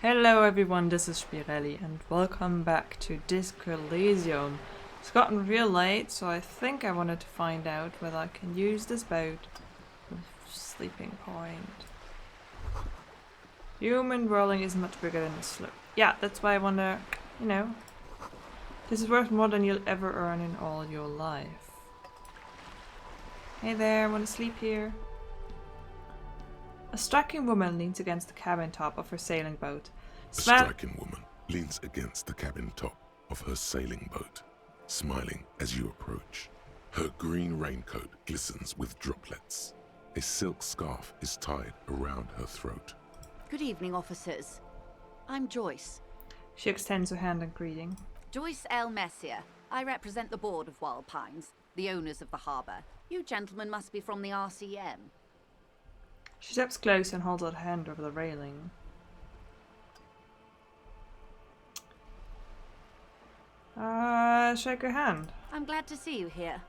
Hello everyone, this is Spirelli and welcome back to Elysium. It's gotten real late, so I think I wanted to find out whether I can use this boat with sleeping point. Human whirling is much bigger than the sloop. Yeah, that's why I wonder, this is worth more than you'll ever earn in all your life. Hey there, wanna sleep here? A striking woman leans against the cabin top of her sailing boat. A striking woman leans against the cabin top of her sailing boat, smiling as you approach. Her green raincoat glistens with droplets. A silk scarf is tied around her throat. Good evening, officers. I'm Joyce. She extends her hand in greeting. Joyce L. Messier. I represent the board of Alpines, the owners of the harbour. You gentlemen must be from the RCM. She steps close and holds out her hand over the railing. Shake her hand. I'm glad to see you here.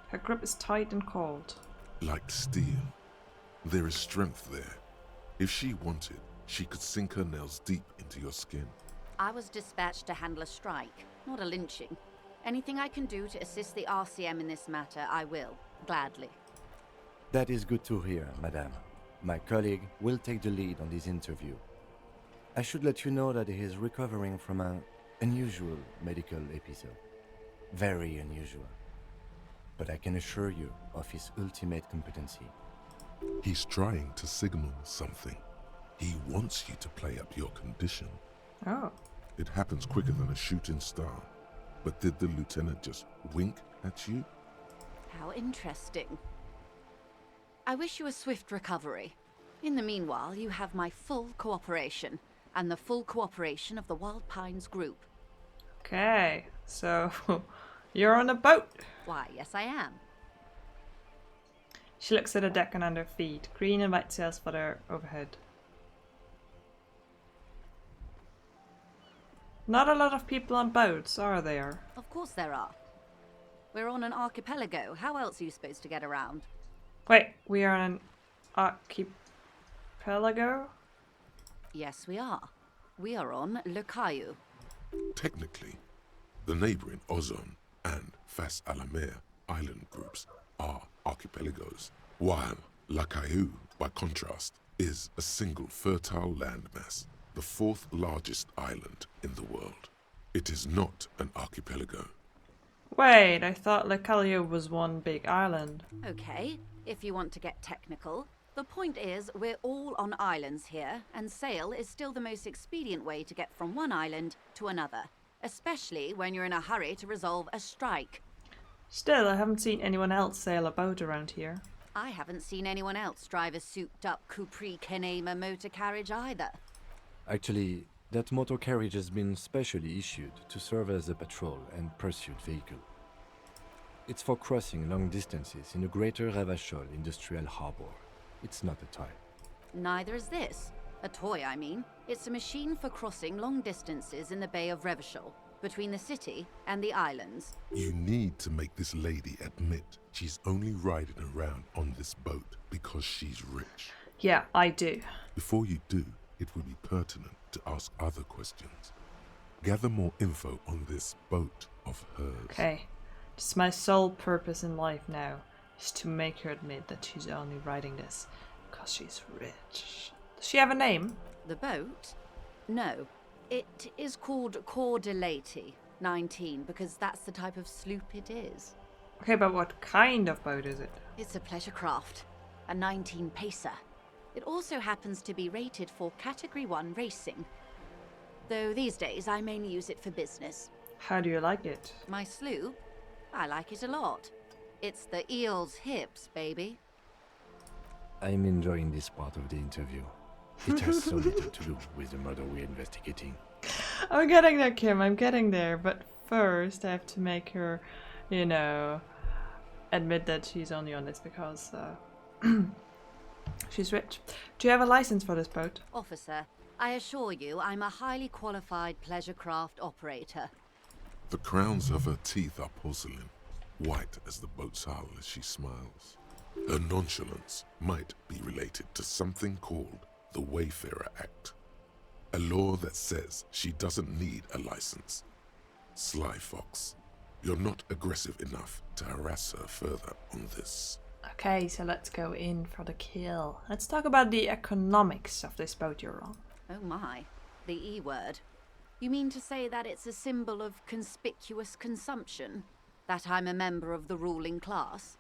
Her grip is tight and cold. Like steel. There is strength there. If she wanted, she could sink her nails deep into your skin. I was dispatched to handle a strike, not a lynching. Anything I can do to assist the RCM in this matter, I will, gladly. That is good to hear, madame. My colleague will take the lead on this interview. I should let you know that he is recovering from an unusual medical episode. Very unusual. But I can assure you of his ultimate competency. He's trying to signal something. He wants you to play up your condition. Oh. It happens quicker than a shooting star. But did the lieutenant just wink at you? How interesting. I wish you a swift recovery. In the meanwhile, you have my full cooperation, and the full cooperation of the Alpines group. Okay, so you're on a boat. Why, yes I am. She looks at the deck and under her feet. Green and white sails flutter overhead. Not a lot of people on boats, are there? Of course there are. We're on an archipelago. How else are you supposed to get around? Wait, we are on an archipelago? Yes, we are. We are on Le Caillou. Technically, the neighboring Ozone and Fas a la Mer island groups are archipelagos, while La Caillou, by contrast, is a single fertile landmass, the fourth largest island in the world. It is not an archipelago. Wait, I thought Le Caillou was one big island. Okay, if you want to get technical. The point is, we're all on islands here, and sail is still the most expedient way to get from one island to another, especially when you're in a hurry to resolve a strike. Still, I haven't seen anyone else sail a boat around here. I haven't seen anyone else drive a souped-up Capri Canema motor carriage either. Actually, that motor carriage has been specially issued to serve as a patrol and pursuit vehicle. It's for crossing long distances in the greater Ravachol industrial harbor. It's not a toy. Neither is this. A toy, I mean. It's a machine for crossing long distances in the Bay of Revachol, between the city and the islands. You need to make this lady admit she's only riding around on this boat because she's rich. Yeah, I do. Before you do, it would be pertinent to ask other questions. Gather more info on this boat of hers. Okay. It's my sole purpose in life now, is to make her admit that she's only riding this because she's rich. Does she have a name? The boat? No. It is called Cordelati 19 because that's the type of sloop it is. Okay, but what kind of boat is it? It's a pleasure craft, a 19 pacer. It also happens to be rated for Category 1 racing. Though these days I mainly use it for business. How do you like it? My sloop? I like it a lot. It's the eel's hips, baby. I'm enjoying this part of the interview. It has so little to do with the murder we're investigating. I'm getting there, Kim. I'm getting there. But first, I have to make her, admit that she's only on this because she's rich. Do you have a license for this boat? Officer, I assure you I'm a highly qualified pleasure craft operator. The crowns of her teeth are porcelain, white as the boat's hull as she smiles. Her nonchalance might be related to something called the Wayfarer Act, a A law that says she doesn't need a license. Sly fox, you're not aggressive enough to harass her further on this. Okay, so let's go in for the kill. Let's talk about the economics of this boat you're on. Oh my, the E word. You mean to say that it's a symbol of conspicuous consumption? That I'm a member of the ruling class?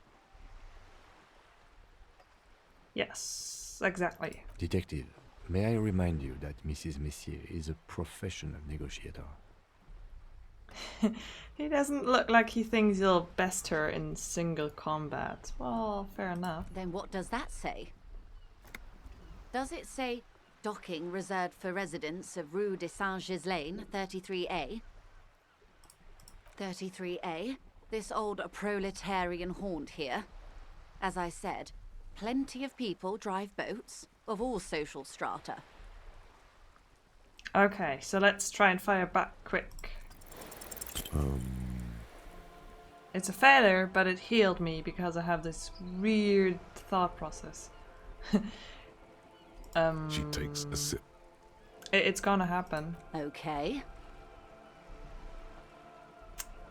Yes, exactly. Detective, may I remind you that Mrs. Messier is a professional negotiator. He doesn't look like he thinks you'll best her in single combat. Well, fair enough. Then what does that say? Does it say docking reserved for residents of Rue de Saint-Ghislain, 33A? 33A? This old proletarian haunt here? As I said, plenty of people drive boats, of all social strata. Okay, so let's try and fire back quick. It's a failure, but it healed me because I have this weird thought process. She takes a sip. It's gonna happen. Okay.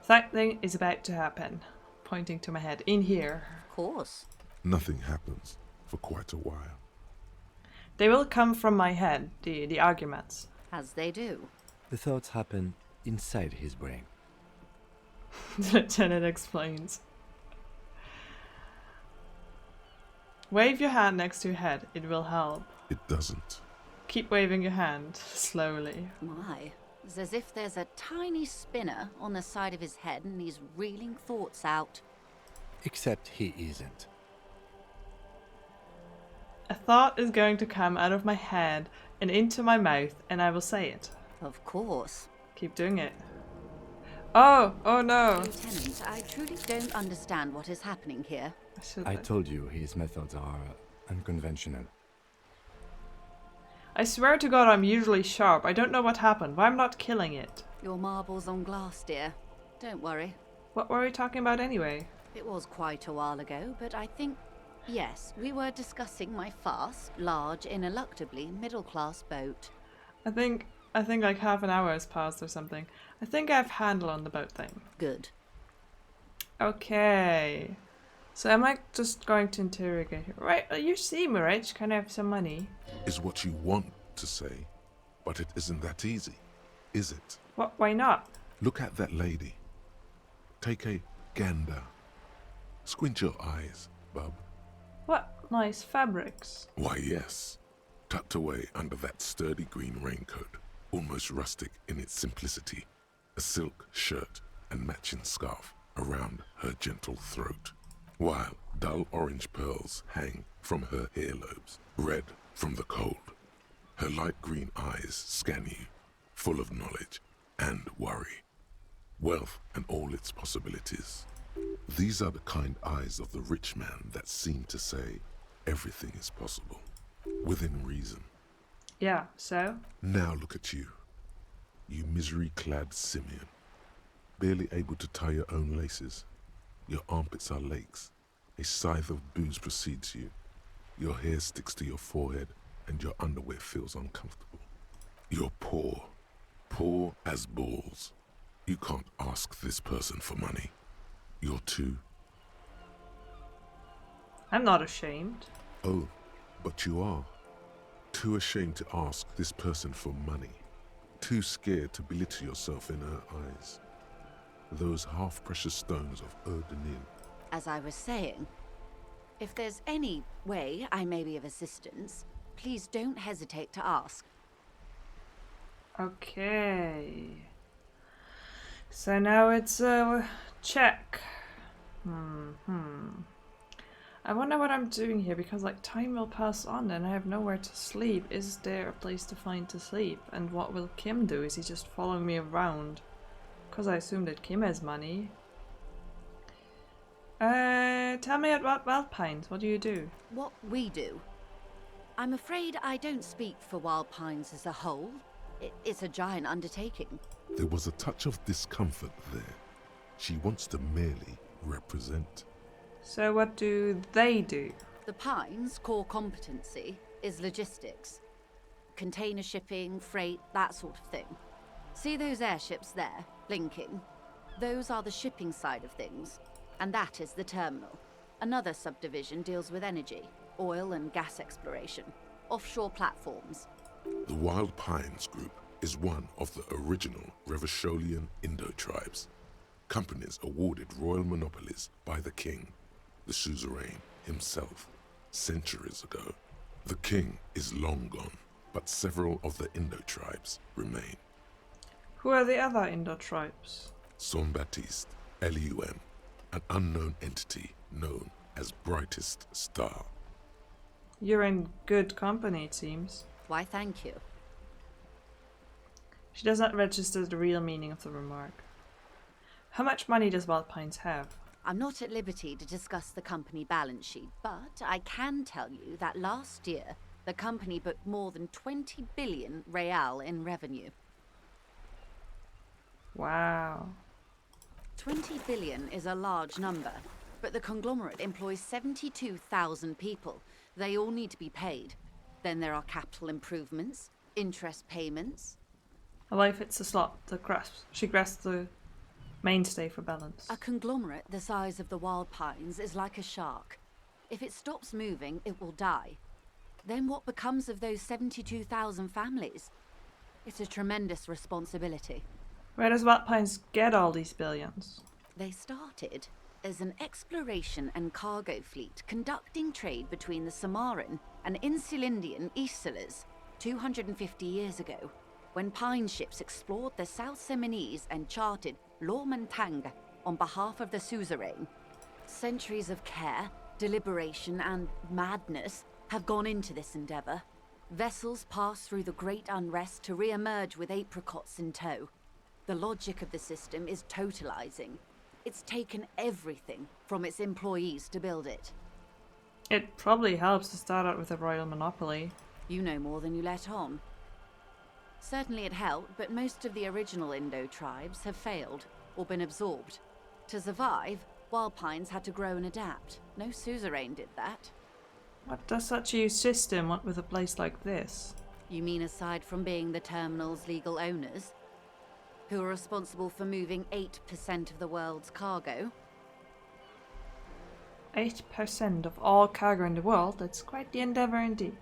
Something is about to happen. Pointing to my head. In here. Of course. Nothing happens for quite a while. They will come from my head, the arguments. As they do. The thoughts happen inside his brain. The lieutenant explains. Wave your hand next to your head. It will help. It doesn't. Keep waving your hand, slowly. My. It's as if there's a tiny spinner on the side of his head and he's reeling thoughts out. Except he isn't. A thought is going to come out of my head and into my mouth, and I will say it. Of course. Keep doing it. Oh no. Lieutenant, I truly don't understand what is happening here. I told you his methods are unconventional. I swear to God I'm usually sharp. I don't know what happened. Why I'm not killing it. Your marbles on glass, dear. Don't worry. What were we talking about anyway? It was quite a while ago, but I think... Yes, we were discussing my fast, large, ineluctably middle-class boat. I think like half an hour has passed or something. I think I have handle on the boat thing. Good. Okay. So am I just going to interrogate her? Right, you seem rich. Can I have some money? Is what you want to say, but it isn't that easy, is it? What? Why not? Look at that lady. Take a gander. Squint your eyes, bub. What nice fabrics. Why, yes. Tucked away under that sturdy green raincoat, almost rustic in its simplicity, a silk shirt and matching scarf around her gentle throat, while dull orange pearls hang from her earlobes, red from the cold. Her light green eyes scan you, full of knowledge and worry, wealth and all its possibilities. These are the kind eyes of the rich man that seem to say everything is possible, within reason. Yeah, so? Now look at you, you misery-clad simian, barely able to tie your own laces. Your armpits are lakes. A scythe of booze precedes you. Your hair sticks to your forehead and your underwear feels uncomfortable. You're poor, poor as balls. You can't ask this person for money. You're too... I'm not ashamed. Oh, but you are. Too ashamed to ask this person for money. Too scared to belittle yourself in her eyes. Those half-precious stones of Eau de Nil. As I was saying, if there's any way I may be of assistance, please don't hesitate to ask. Okay. So now it's a check. I wonder what I'm doing here, because like time will pass on and I have nowhere to sleep. Is there a place to find to sleep? And what will Kim do? Is he just following me around? Because I assume that Kim has money. Tell me about Alpines. What do you do? What we do? I'm afraid I don't speak for Alpines as a whole. It's a giant undertaking. There was a touch of discomfort there. She wants to merely represent. So what do they do? The Pines' core competency is logistics. container shipping, freight, that sort of thing. See those airships there, blinking? Those are the shipping side of things, and that is the terminal. Another subdivision deals with energy, oil and gas exploration, offshore platforms. The Wild Pines Group is one of the original Revacholian Indo-tribes, companies awarded royal monopolies by the king, the suzerain himself, centuries ago. The king is long gone, but several of the Indo-tribes remain. Who are the other Indo tribes? Son Baptiste, Elysium, an unknown entity known as Brightest Star. You're in good company, it seems. Why, thank you. She does not register the real meaning of the remark. How much money does Wild Pines have? I'm not at liberty to discuss the company balance sheet, but I can tell you that last year, the company booked more than 20 billion real in revenue. Wow. 20 billion is a large number, but the conglomerate employs 72,000 people. They all need to be paid. Then there are capital improvements, interest payments. A wife hits the slot, she grasps the mainstay for balance. A conglomerate the size of the Wild Pines is like a shark. If it stops moving, it will die. Then what becomes of those 72,000 families? It's a tremendous responsibility. Where does Wild Pines get all these billions? They started as an exploration and cargo fleet conducting trade between the Samaran and Insulindian Isolas 250 years ago, when pine ships explored the South Seminese and charted Lomantanga on behalf of the suzerain. Centuries of care, deliberation, and madness have gone into this endeavor. Vessels pass through the great unrest to re-emerge with apricots in tow. The logic of the system is totalizing. It's taken everything from its employees to build it. It probably helps to start out with a royal monopoly. You know more than you let on. Certainly it helped, but most of the original Indo tribes have failed or been absorbed. To survive, Wild Pines had to grow and adapt. No suzerain did that. What does such a system want with a place like this? You mean aside from being the terminal's legal owners, who are responsible for moving 8% of the world's cargo? 8% of all cargo in the world? That's quite the endeavor indeed.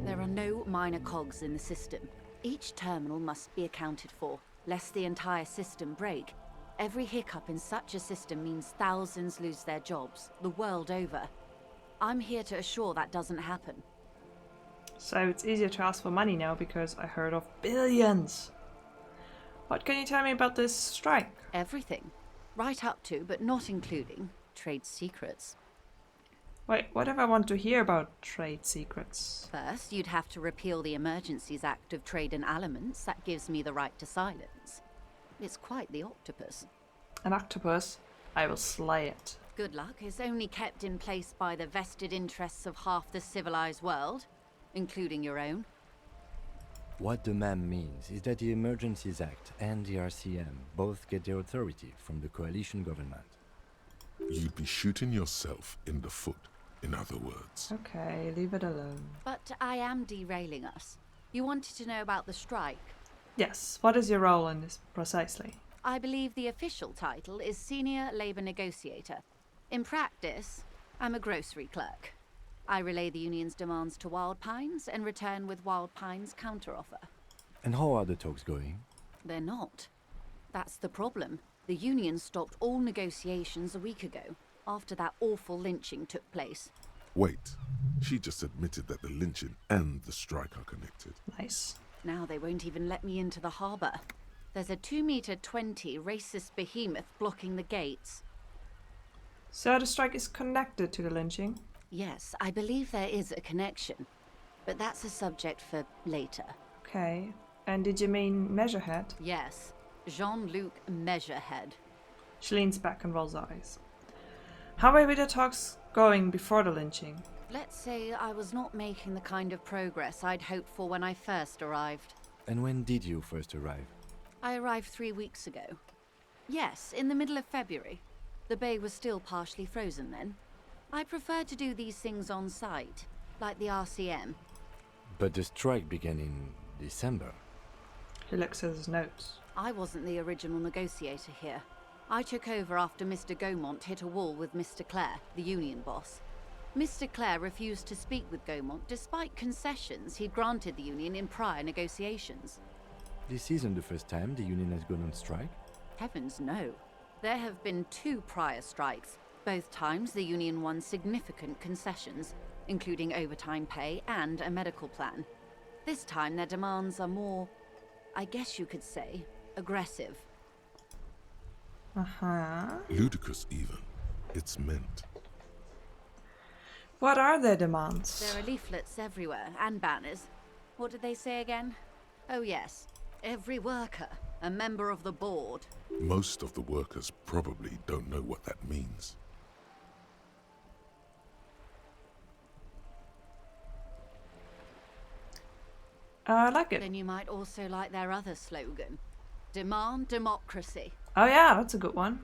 There are no minor cogs in the system. Each terminal must be accounted for, lest the entire system break. Every hiccup in such a system means thousands lose their jobs, the world over. I'm here to assure that doesn't happen. So it's easier to ask for money now because I heard of billions. What can you tell me about this strike? Everything. Right up to, but not including, trade secrets. Wait, what if I want to hear about trade secrets? First, you'd have to repeal the Emergencies Act of Trade in Elements. That gives me the right to silence. It's quite the octopus. An octopus? I will slay it. Good luck is only kept in place by the vested interests of half the civilized world, including your own. What the ma'am means is that the Emergencies Act and the RCM both get their authority from the coalition government. You'd be shooting yourself in the foot, in other words. Okay, leave it alone. But I am derailing us. You wanted to know about the strike. Yes, what is your role in this precisely? I believe the official title is Senior Labor Negotiator. In practice, I'm a grocery clerk. I relay the union's demands to Wild Pines and return with Wild Pines' counteroffer. And how are the talks going? They're not. That's the problem. The union stopped all negotiations a week ago, after that awful lynching took place. Wait, she just admitted that the lynching and the strike are connected. Nice. Now they won't even let me into the harbour. There's a 2-meter 20 racist behemoth blocking the gates. So the strike is connected to the lynching? Yes, I believe there is a connection. But that's a subject for later. Okay. And did you mean Measurehead? Yes, Jean-Luc Measurehead. She leans back and rolls eyes. How were the talks going before the lynching? Let's say I was not making the kind of progress I'd hoped for when I first arrived. And when did you first arrive? I arrived 3 weeks ago. Yes, in the middle of February. The bay was still partially frozen then. I prefer to do these things on site, like the RCM. But the strike began in December. He looks at his notes. I wasn't the original negotiator here. I took over after Mr. Gaumont hit a wall with Mr. Clare, the union boss. Mr. Clare refused to speak with Gaumont despite concessions he'd granted the union in prior negotiations. This isn't the first time the union has gone on strike. Heavens no. There have been 2 prior strikes. Both times the union won significant concessions, including overtime pay and a medical plan. This time their demands are more, I guess you could say, aggressive. Ludicrous, even. It's meant. What are their demands? There are leaflets everywhere, and banners. What did they say again? Oh yes, every worker, a member of the board. Most of the workers probably don't know what that means. I like it. Then you might also like their other slogan. Demand democracy. Oh yeah, that's a good one.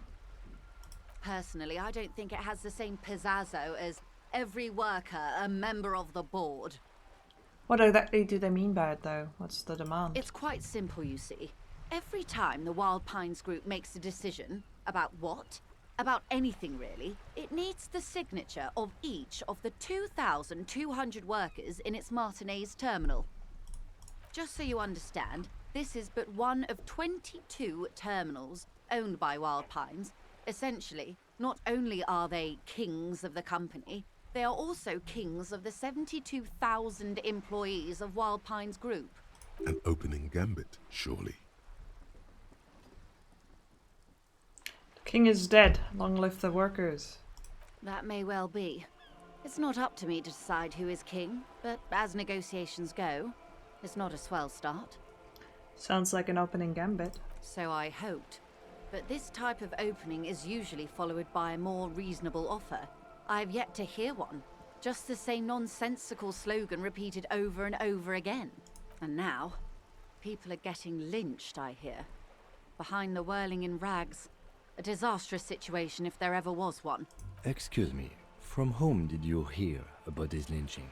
Personally, I don't think it has the same pizzazzo as every worker, a member of the board. What exactly do they mean by it though? What's the demand? It's quite simple, you see. Every time the Wild Pines group makes a decision about what? About anything really, it needs the signature of each of the 2,200 workers in its Martinez terminal. Just so you understand, this is but one of 22 terminals owned by Wild Pines. Essentially, not only are they kings of the company, they are also kings of the 72,000 employees of Wild Pines Group. An opening gambit, surely. The king is dead. Long live the workers. That may well be. It's not up to me to decide who is king, but as negotiations go, it's not a swell start. Sounds like an opening gambit. So I hoped. But this type of opening is usually followed by a more reasonable offer. I've yet to hear one. Just the same nonsensical slogan repeated over and over again. And now, people are getting lynched, I hear. Behind the whirling in rags. A disastrous situation if there ever was one. Excuse me, from whom did you hear about this lynching?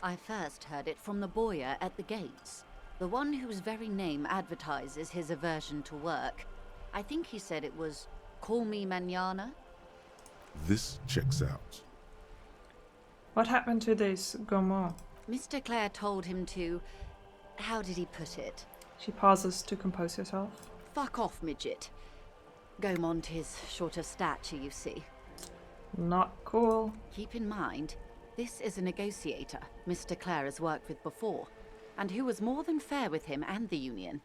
I first heard it from the bowyer at the gates. The one whose very name advertises his aversion to work. I think he said it was, "Call me mañana." This checks out. What happened to this Gaumont? Mr. Clare told him to... How did he put it? She pauses to compose herself. Fuck off, midget. Gaumont is short of stature, you see. Not cool. Keep in mind, this is a negotiator Mr. Clare has worked with before, and who was more than fair with him and the union.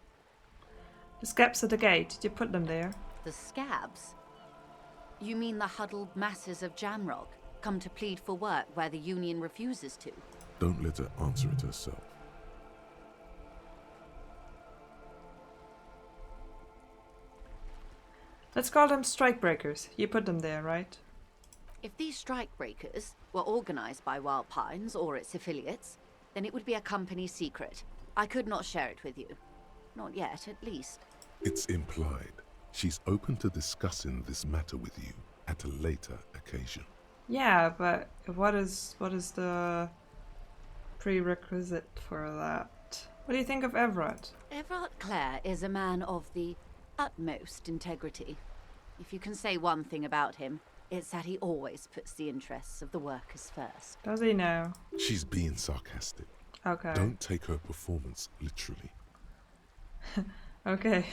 The scabs at the gate, did you put them there? The scabs? You mean the huddled masses of Jamrock, come to plead for work where the union refuses to? Don't let her answer it herself. Let's call them strikebreakers. You put them there, right? If these strikebreakers were organized by Wild Pines or its affiliates, then it would be a company secret. I could not share it with you. Not yet, at least. It's implied. She's open to discussing this matter with you at a later occasion. Yeah, but what is the prerequisite for that? What do you think of Everett? Everett Clare is a man of the utmost integrity. If you can say one thing about him, it's that he always puts the interests of the workers first. Does he know? She's being sarcastic. Okay. Don't take her performance literally. Okay.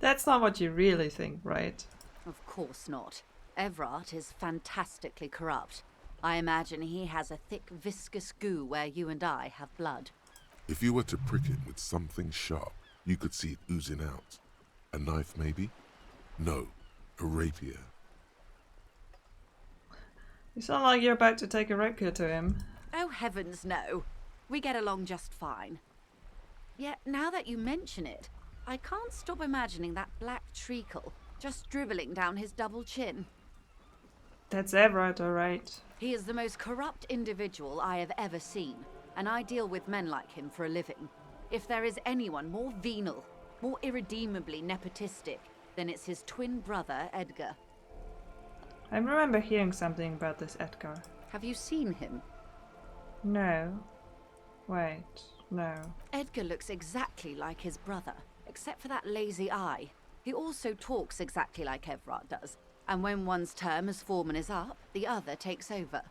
That's not what you really think, right? Of course not. Everett is fantastically corrupt. I imagine he has a thick, viscous goo where you and I have blood. If you were to prick it with something sharp, you could see it oozing out. A knife, maybe? No, a rapier. You sound like you're about to take a rapier to him. Oh, heavens no. We get along just fine. Yet, now that you mention it, I can't stop imagining that black treacle just dribbling down his double chin. That's Everett, alright. He is the most corrupt individual I have ever seen, and I deal with men like him for a living. If there is anyone more venal, more irredeemably nepotistic, then it's his twin brother, Edgar. I remember hearing something about this Edgar. Have you seen him? No. Wait, no. Edgar looks exactly like his brother, except for that lazy eye. He also talks exactly like Everard does, and when one's term as foreman is up, the other takes over.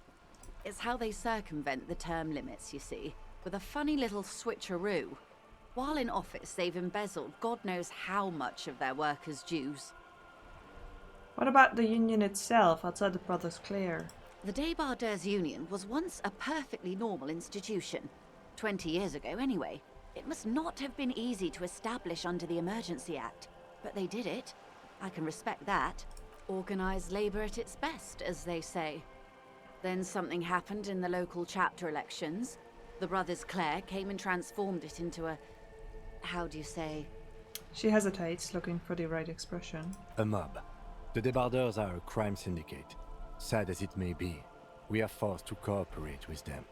It's how they circumvent the term limits, you see, with a funny little switcheroo. While in office, they've embezzled God knows how much of their workers' dues. What about the union itself outside the Brothers Clear? The Débardeurs Union was once a perfectly normal institution. 20 years ago, anyway. It must not have been easy to establish under the Emergency Act, but they did it. I can respect that. Organised labour at its best, as they say. Then something happened in the local chapter elections. The Brothers Clare came and transformed it into a... how do you say? She hesitates, looking for the right expression. A mob. The Débardeurs are a crime syndicate. Sad as it may be, we are forced to cooperate with them.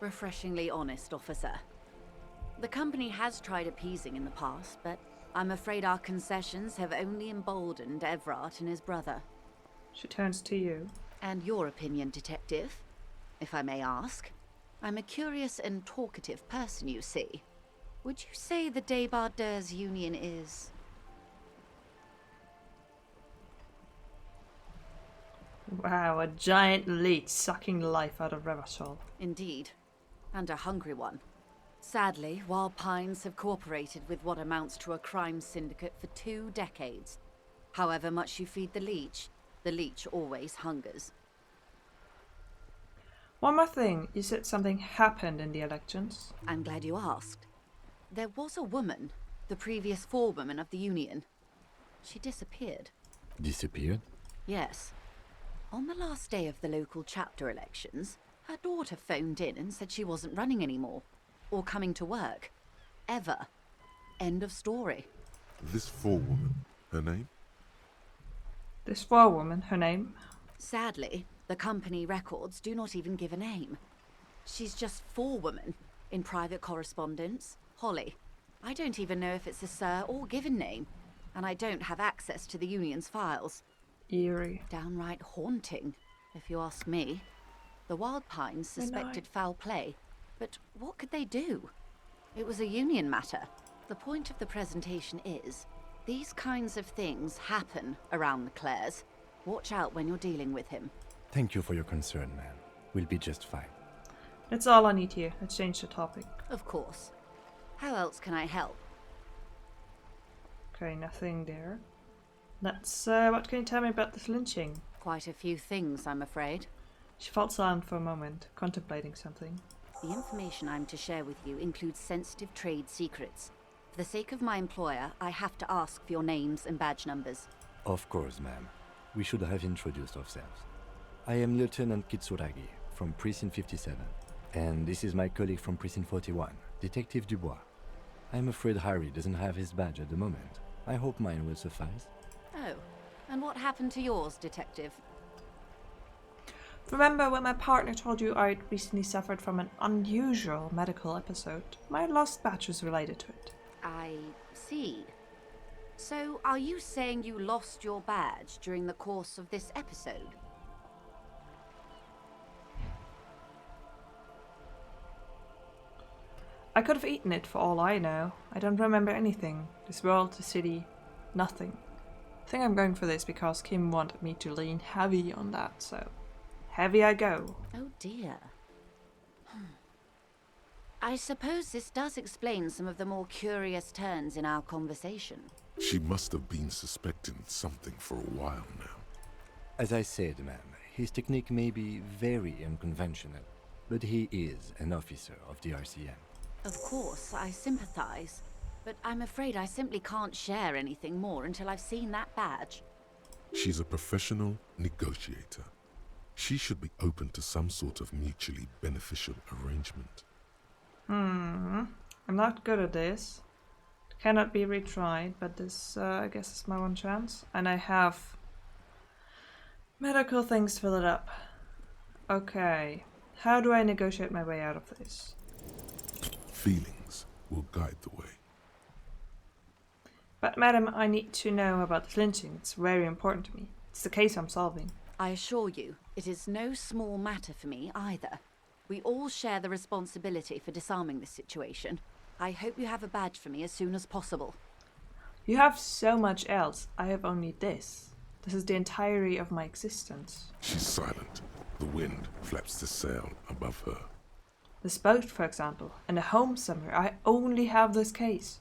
Refreshingly honest, officer. The company has tried appeasing in the past, but I'm afraid our concessions have only emboldened Everard and his brother. She turns to you. And your opinion, detective, if I may ask? I'm a curious and talkative person, you see. Would you say the Débardeurs Union is... Wow, a giant leech sucking life out of Revachol. Indeed. And a hungry one. Sadly, Alpines have cooperated with what amounts to a crime syndicate for 2 decades. However much you feed the leech always hungers. One more thing, you said something happened in the elections. I'm glad you asked. There was a woman, the previous forewoman of the Union. She disappeared. Disappeared? Yes. On the last day of the local chapter elections, her daughter phoned in and said she wasn't running anymore. Or coming to work. Ever. End of story. This forewoman, her name? This forewoman, her name? Sadly, the company records do not even give a name. She's just forewoman in private correspondence, Holly. I don't even know if it's a sir or given name, and I don't have access to the Union's files. Eerie. Downright haunting, if you ask me. The Wildpines suspected foul play, but what could they do? It was a Union matter. The point of the presentation is, these kinds of things happen around the Clares. Watch out when you're dealing with him. Thank you for your concern, ma'am. We'll be just fine. That's all I need here. Let's change the topic. Of course. How else can I help? Okay, nothing there. What can you tell me about this lynching? Quite a few things, I'm afraid. She felt silent for a moment, contemplating something. The information I'm to share with you includes sensitive trade secrets. For the sake of my employer, I have to ask for your names and badge numbers. Of course, ma'am. We should have introduced ourselves. I am Lieutenant Kitsuragi from Precinct 57, and this is my colleague from Precinct 41, Detective Dubois. I'm afraid Harry doesn't have his badge at the moment. I hope mine will suffice. Oh, and what happened to yours, Detective? Remember when my partner told you I'd recently suffered from an unusual medical episode? My lost badge was related to it. I see. So, are you saying you lost your badge during the course of this episode? I could have eaten it for all I know. I don't remember anything. This world, the city, nothing. I think I'm going for this because Kim wanted me to lean heavy on that, so heavy I go. Oh dear. I suppose this does explain some of the more curious turns in our conversation. She must have been suspecting something for a while now. As I said, ma'am, his technique may be very unconventional, but he is an officer of the RCM. Of course, I sympathize, but I'm afraid I simply can't share anything more until I've seen that badge. She's a professional negotiator. She should be open to some sort of mutually beneficial arrangement. I'm not good at this. It cannot be retried, but this, I guess, is my one chance. And I have medical things to fill it up. Okay. How do I negotiate my way out of this? Feelings will guide the way. But madam, I need to know about the lynching. It's very important to me. It's the case I'm solving. I assure you, it is no small matter for me either. We all share the responsibility for disarming this situation. I hope you have a badge for me as soon as possible. You have so much else. I have only this. This is the entirety of my existence. She's silent. The wind flaps the sail above her. This boat, for example, and a home somewhere. I only have this case.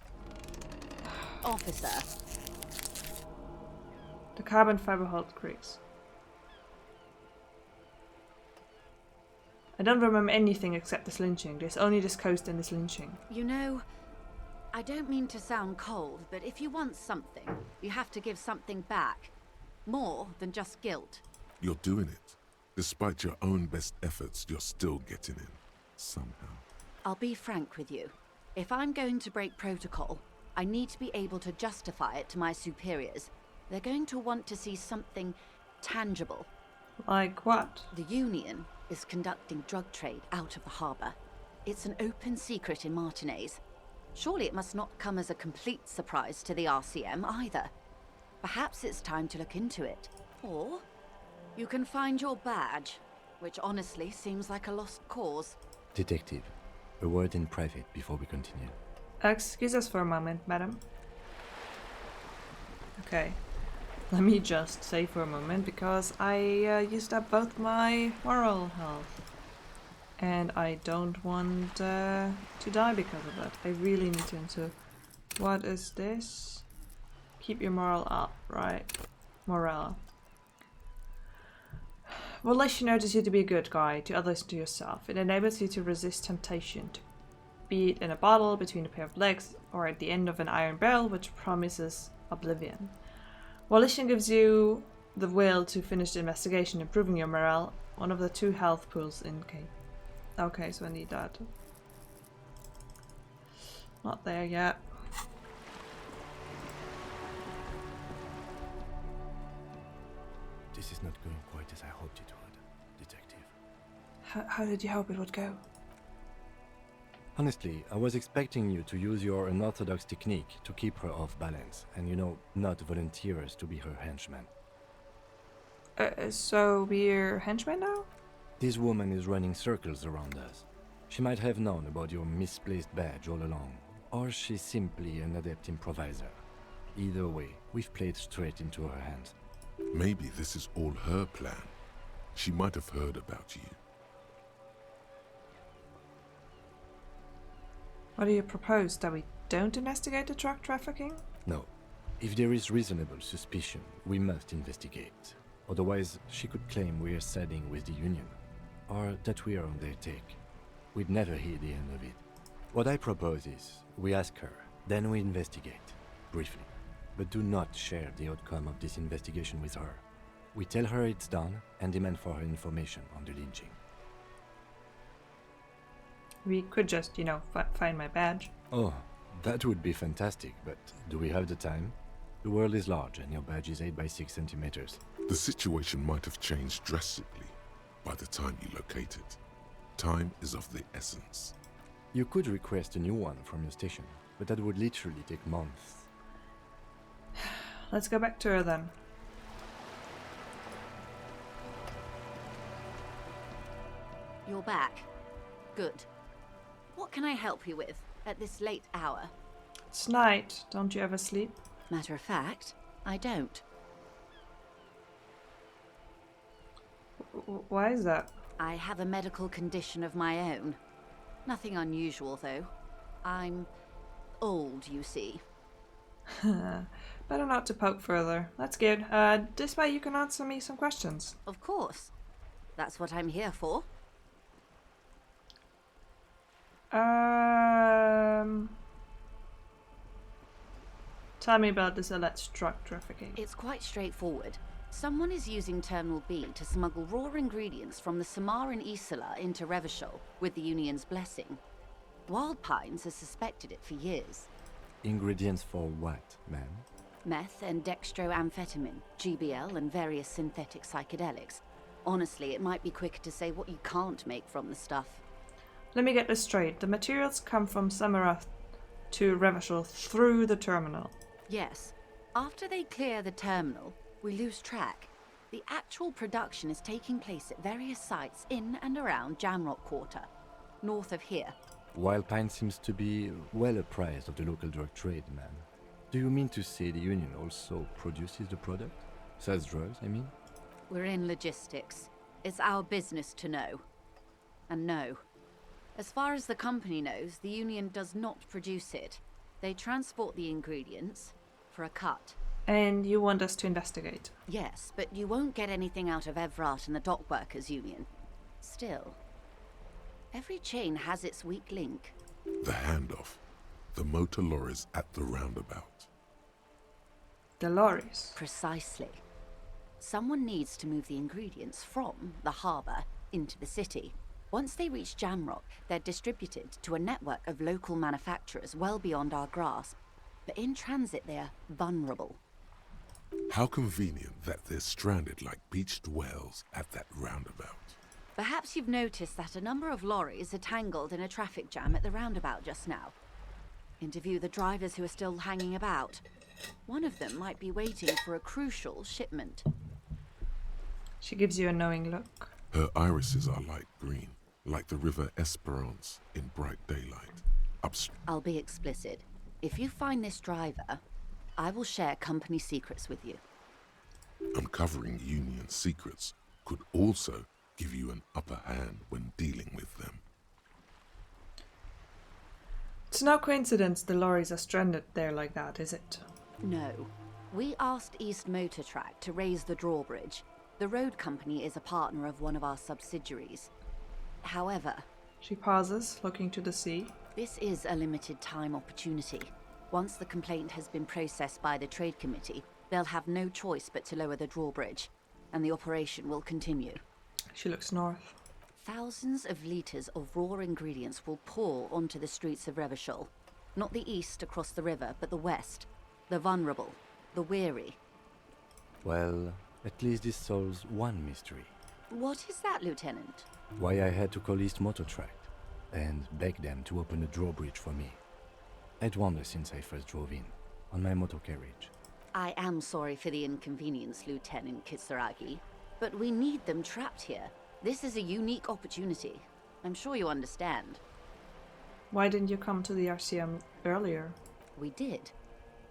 Officer. The carbon fiber hull creaks. I don't remember anything except this lynching. There's only this coast and this lynching. You know, I don't mean to sound cold, but if you want something, you have to give something back. More than just guilt. You're doing it. Despite your own best efforts, you're still getting in. Somehow. I'll be frank with you. If I'm going to break protocol, I need to be able to justify it to my superiors. They're going to want to see something tangible. Like what? The Union is conducting drug trade out of the harbour. It's an open secret in Martinez. Surely it must not come as a complete surprise to the RCM either. Perhaps it's time to look into it. Or you can find your badge, which honestly seems like a lost cause. Detective, a word in private before we continue. Excuse us for a moment, madam. Okay. Let me just say for a moment, because I used up both my moral health. And I don't want to die because of that. I really need to. What is this? Keep your morale up, right? Morale. Volition notices you to be a good guy, to others and to yourself. It enables you to resist temptation, to be it in a bottle, between a pair of legs, or at the end of an iron barrel which promises oblivion. Volition gives you the will to finish the investigation, improving your morale, one of the 2 health pools in K. Okay, so I need that. Not there yet. This is not going quite as I hoped it would, Detective. How did you hope it would go? Honestly, I was expecting you to use your unorthodox technique to keep her off balance, and not volunteer us to be her henchman. So we're henchmen now? This woman is running circles around us. She might have known about your misplaced badge all along, or she's simply an adept improviser. Either way, we've played straight into her hands. Maybe this is all her plan. She might have heard about you. What do you propose? That we don't investigate the drug trafficking? No. If there is reasonable suspicion, we must investigate. Otherwise, she could claim we're siding with the Union, or that we're on their take. We'd never hear the end of it. What I propose is, we ask her, then we investigate, briefly. But do not share the outcome of this investigation with her. We tell her it's done and demand for her information on the lynching. We could just, find my badge. Oh, that would be fantastic, but do we have the time? The world is large and your badge is 8 by 6 centimeters. The situation might have changed drastically by the time you locate it. Time is of the essence. You could request a new one from your station, but that would literally take months. Let's go back to her then. You're back. Good. What can I help you with at this late hour? It's night. Don't you ever sleep? Matter of fact, I don't. Why is that? I have a medical condition of my own. Nothing unusual, though. I'm old, you see. Better not to poke further. That's good. This way you can answer me some questions. Of course. That's what I'm here for. Tell me about this alleged drug trafficking. It's quite straightforward. Someone is using Terminal B to smuggle raw ingredients from the Samar and Isola into Revachol with the Union's blessing. Alpines has suspected it for years. Ingredients for what, ma'am? Meth and dextroamphetamine, GBL, and various synthetic psychedelics. Honestly, it might be quicker to say what you can't make from the stuff. Let me get this straight. The materials come from Samara to Revachol through the terminal. Yes. After they clear the terminal, we lose track. The actual production is taking place at various sites in and around Jamrock Quarter, north of here. Alpines seems to be well apprised of the local drug trade, man. Do you mean to say the Union also produces the product? Sells drugs, I mean? We're in logistics. It's our business to know. And no. As far as the company knows, the Union does not produce it. They transport the ingredients for a cut. And you want us to investigate? Yes, but you won't get anything out of Evrat and the Dock Workers Union. Still, every chain has its weak link. The handoff. The motor lorries at the roundabout. The lorries. Precisely. Someone needs to move the ingredients from the harbour into the city. Once they reach Jamrock, they're distributed to a network of local manufacturers well beyond our grasp. But in transit, they're vulnerable. How convenient that they're stranded like beached whales at that roundabout. Perhaps you've noticed that a number of lorries are tangled in a traffic jam at the roundabout just now. Interview the drivers who are still hanging about. One of them might be waiting for a crucial shipment. She gives you a knowing look. Her irises are light green, like the river Esperance in bright daylight. I'll be explicit. If you find this driver, I will share company secrets with you. Uncovering Union secrets could also give you an upper hand when dealing with them. It's no coincidence the lorries are stranded there like that, is it? No. We asked East Motor Track to raise the drawbridge. The road company is a partner of one of our subsidiaries. However, She pauses, looking to the sea. this is a limited time opportunity. Once the complaint has been processed by the Trade Committee, they'll have no choice but to lower the drawbridge, and the operation will continue. She looks north. Thousands of litres of raw ingredients will pour onto the streets of Revachol. Not the east across the river, but the west. The vulnerable, the weary. Well, at least this solves one mystery. What is that, Lieutenant? Why I had to call East Motor Track and beg them to open a drawbridge for me. I'd wondered since I first drove in, on my motor carriage. I am sorry for the inconvenience, Lieutenant Kisaragi, but we need them trapped here. This is a unique opportunity. I'm sure you understand. Why didn't you come to the RCM earlier? We did.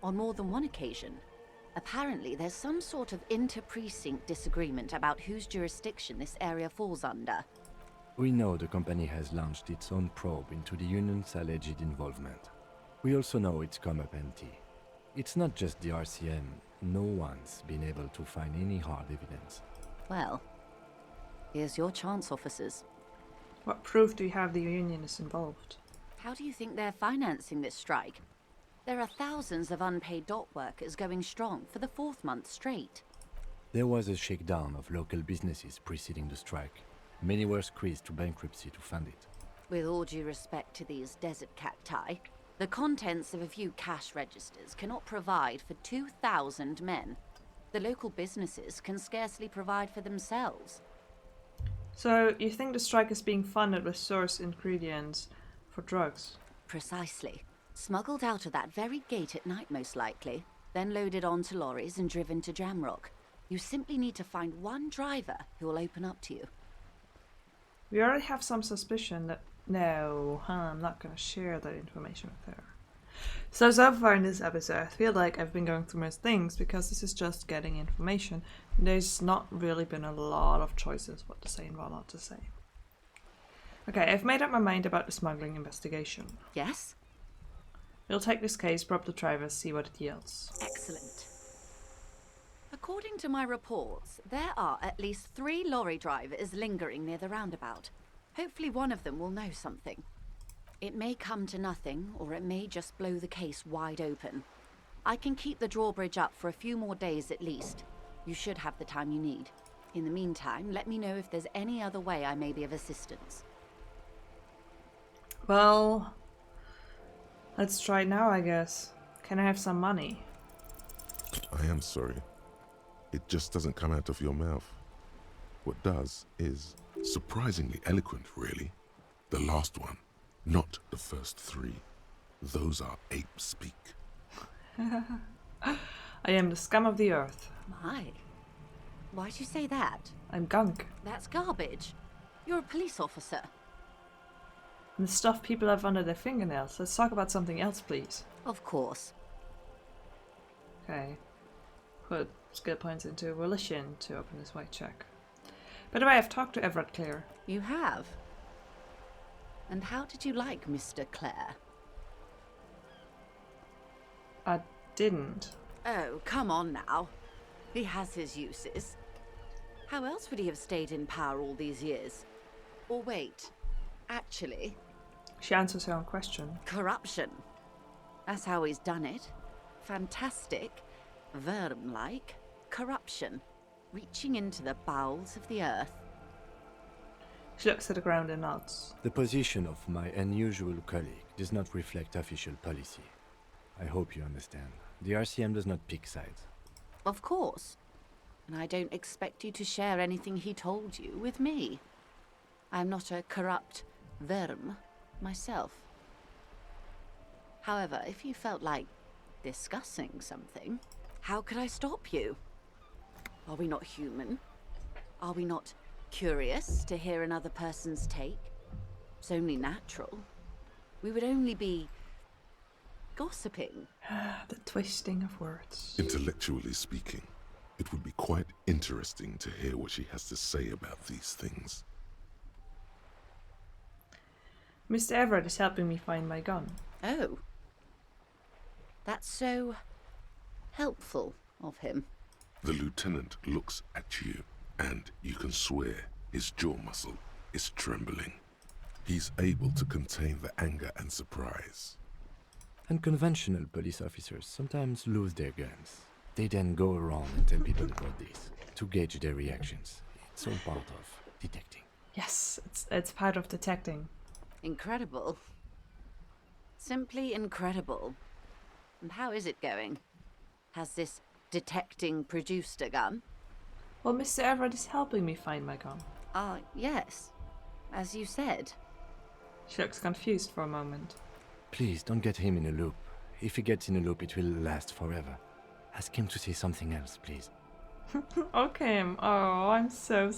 On more than one occasion. Apparently, there's some sort of inter-precinct disagreement about whose jurisdiction this area falls under. We know the company has launched its own probe into the Union's alleged involvement. We also know it's come up empty. It's not just the RCM. No one's been able to find any hard evidence. Well, here's your chance, officers. What proof do you have the Union is involved? How do you think they're financing this strike? There are thousands of unpaid dock workers going strong for the 4th month straight. There was a shakedown of local businesses preceding the strike. Many were squeezed to bankruptcy to fund it. With all due respect to these desert cacti, the contents of a few cash registers cannot provide for 2,000 men. The local businesses can scarcely provide for themselves. So, you think the strike is being funded with source ingredients for drugs? Precisely. Smuggled out of that very gate at night, most likely, then loaded onto lorries and driven to Jamrock. You simply need to find one driver who will open up to you. We already have some suspicion that... No, I'm not going to share that information with her. So far in this episode, I feel like I've been going through most things because this is just getting information. There's not really been a lot of choices what to say and what not to say. Okay, I've made up my mind about the smuggling investigation. Yes? We'll take this case, probe the drivers, see what it yields. Excellent. According to my reports, there are at least 3 lorry drivers lingering near the roundabout. Hopefully one of them will know something. It may come to nothing, or it may just blow the case wide open. I can keep the drawbridge up for a few more days at least. You should have the time you need. In the meantime, let me know if there's any other way I may be of assistance. Well, let's try it now, I guess. Can I have some money? I am sorry. It just doesn't come out of your mouth. What does is surprisingly eloquent, really. The last one, not the first 3. Those are ape speak. I am the scum of the earth. My. Why'd you say that? I'm gunk. That's garbage. You're a police officer. And the stuff people have under their fingernails. Let's talk about something else, please. Of course. Okay. Put skill points into volition to open this white check. By the way, I've talked to Everett Clear. You have? And how did you like Mr. Clare? I didn't. Oh, come on now. He has his uses. How else would he have stayed in power all these years? Or wait, actually, She answers her own question. corruption. That's how he's done it. Fantastic, worm-like corruption, reaching into the bowels of the earth. She looks at the ground and nods. The position of my unusual colleague does not reflect official policy. I hope you understand. The RCM does not pick sides. Of course. And I don't expect you to share anything he told you with me. I'm not a corrupt worm myself. However, if you felt like discussing something, how could I stop you? Are we not human? Are we not curious to hear another person's take? It's only natural. We would only be gossiping. The twisting of words. Intellectually speaking, it would be quite interesting to hear what she has to say about these things. Mr. Everett is helping me find my gun. Oh. That's so helpful of him. The lieutenant looks at you, and you can swear his jaw muscle is trembling. He's able to contain the anger and surprise. Unconventional police officers sometimes lose their guns. They then go around and tell people about this to gauge their reactions. It's all part of detecting. Yes, it's part of detecting. Incredible. Simply incredible. And how is it going? Has this detecting produced a gun? Well, Mr. Everett is helping me find my gun. Yes. As you said. She looks confused for a moment. Please don't get him in a loop. If he gets in a loop, it will last forever. Ask him to say something else, please. Okay, oh, I'm so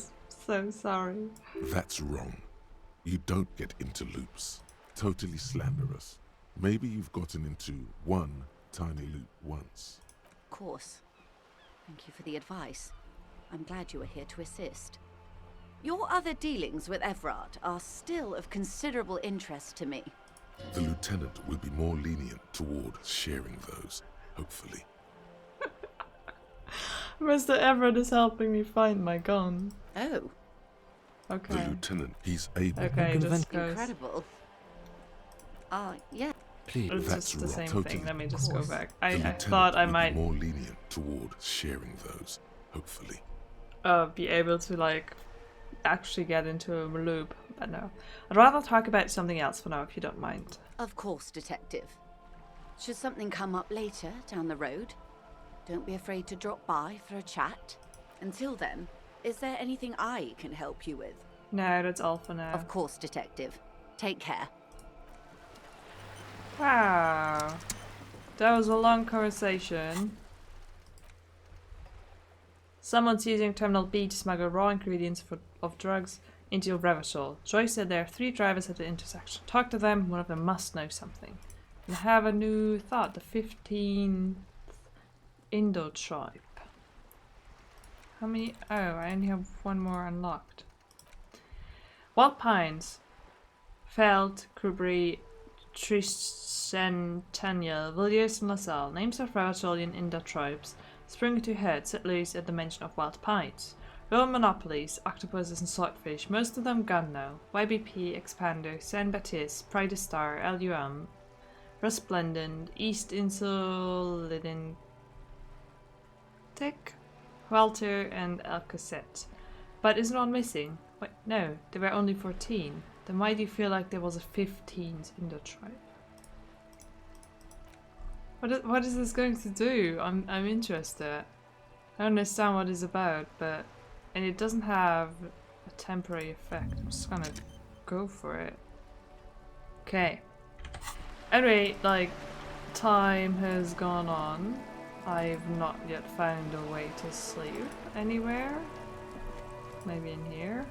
sorry. That's wrong. You don't get into loops. Totally slanderous. Maybe you've gotten into one tiny loop once. Of course. Thank you for the advice. I'm glad you were here to assist. Your other dealings with Everard are still of considerable interest to me. The lieutenant will be more lenient toward sharing those, hopefully. Mr. Everett is helping me find my gun. Oh, Okay. The lieutenant, he's able. Okay, just goes. incredible. Yeah. Please. It's That's just the right, same totally. thing. Let me just go course. back. The I lieutenant thought I will might be more lenient toward sharing those, hopefully. be able to like actually get into a loop, but no. I'd rather talk about something else for now, if you don't mind. Of course, Detective. Should something come up later down the road, don't be afraid to drop by for a chat. Until then, is there anything I can help you with? No, that's all for now. Of course, Detective. Take care. Wow. That was a long conversation. Someone's using Terminal B to smuggle raw ingredients of drugs into Revachol. Joy said there are 3 drivers at the intersection. Talk to them, one of them must know something. And I have a new thought, the 15th Indo tribe. How many? Oh, I only have one more unlocked. Alpines, Feld, Krubri, Tricentennial, Villiers and LaSalle, names of Ravacholian Indo tribes, spring to head, settlers at the mention of wild pines. Real monopolies, octopuses and swordfish, most of them gone now. YBP, Expander, San Baptiste, Pride Star, LUM, Resplendent, East Insulidin, Tick, Walter and Alcacet. But isn't one missing? Wait, no, there were only 14. Then why do you feel like there was a 15th Indo tribe? What is this going to do? I'm interested. I don't understand what it's about, and it doesn't have a temporary effect. I'm just gonna go for it. Okay. Anyway, like, time has gone on. I've not yet found a way to sleep anywhere. Maybe in here?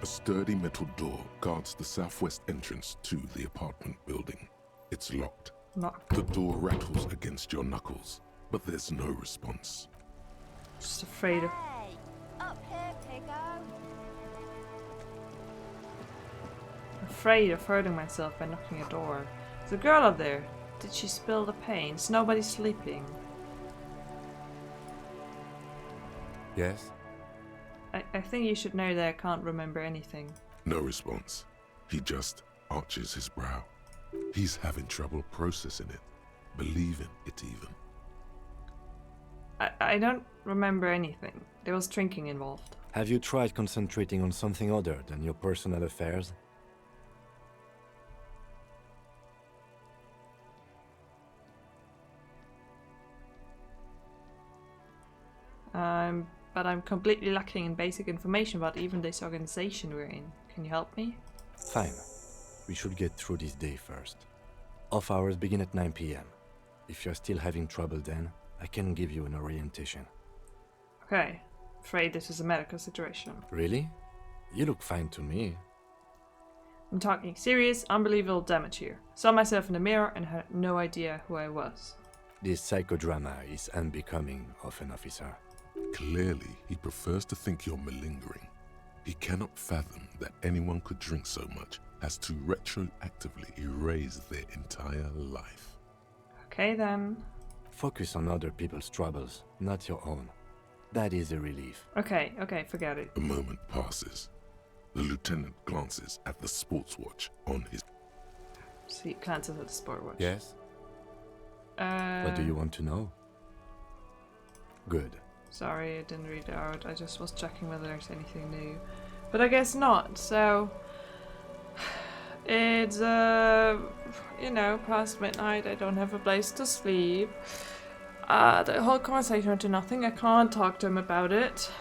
A sturdy metal door guards the southwest entrance to the apartment building. It's locked. Locked. The door rattles against your knuckles, but there's no response. Just afraid of... Hey! Up here, Piggo! Afraid of hurting myself by knocking a door. There's a girl up there. Did she spill the paint? Nobody's sleeping. Yes? I think you should know that I can't remember anything. No response. He just arches his brow. He's having trouble processing it, believing it even. I don't remember anything. There was drinking involved. Have you tried concentrating on something other than your personal affairs? But I'm completely lacking in basic information about even this organization we're in. Can you help me? Fine. We should get through this day first. Off hours begin at 9 p.m. If you're still having trouble then, I can give you an orientation. Okay. Afraid this is a medical situation. Really? You look fine to me. I'm talking serious, unbelievable damage here. Saw myself in the mirror and had no idea who I was. This psychodrama is unbecoming of an officer. Clearly, he prefers to think you're malingering. He cannot fathom that anyone could drink so much as to retroactively erase their entire life. Okay then. Focus on other people's troubles, not your own. That is a relief. Okay, forget it. A moment passes. The lieutenant glances at the sports watch on his... See, glances at the sport watch. Yes? What do you want to know? Good. Sorry, I didn't read it out. I just was checking whether there's anything new. But I guess not, so... It's, you know, past midnight. I don't have a place to sleep. The whole conversation went to nothing. I can't talk to him about it.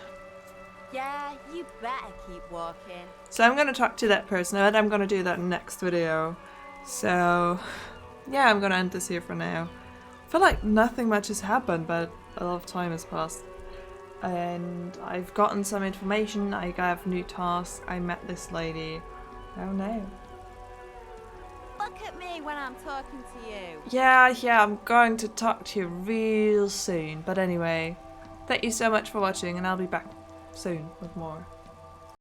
Yeah, you better keep walking. So I'm going to talk to that person, and I'm going to do that next video. So, yeah, I'm going to end this here for now. I feel like nothing much has happened, but a lot of time has passed. And I've gotten some information, I have new tasks, I met this lady. Oh no. Look at me when I'm talking to you. Yeah, I'm going to talk to you real soon. But anyway, thank you so much for watching, and I'll be back soon with more.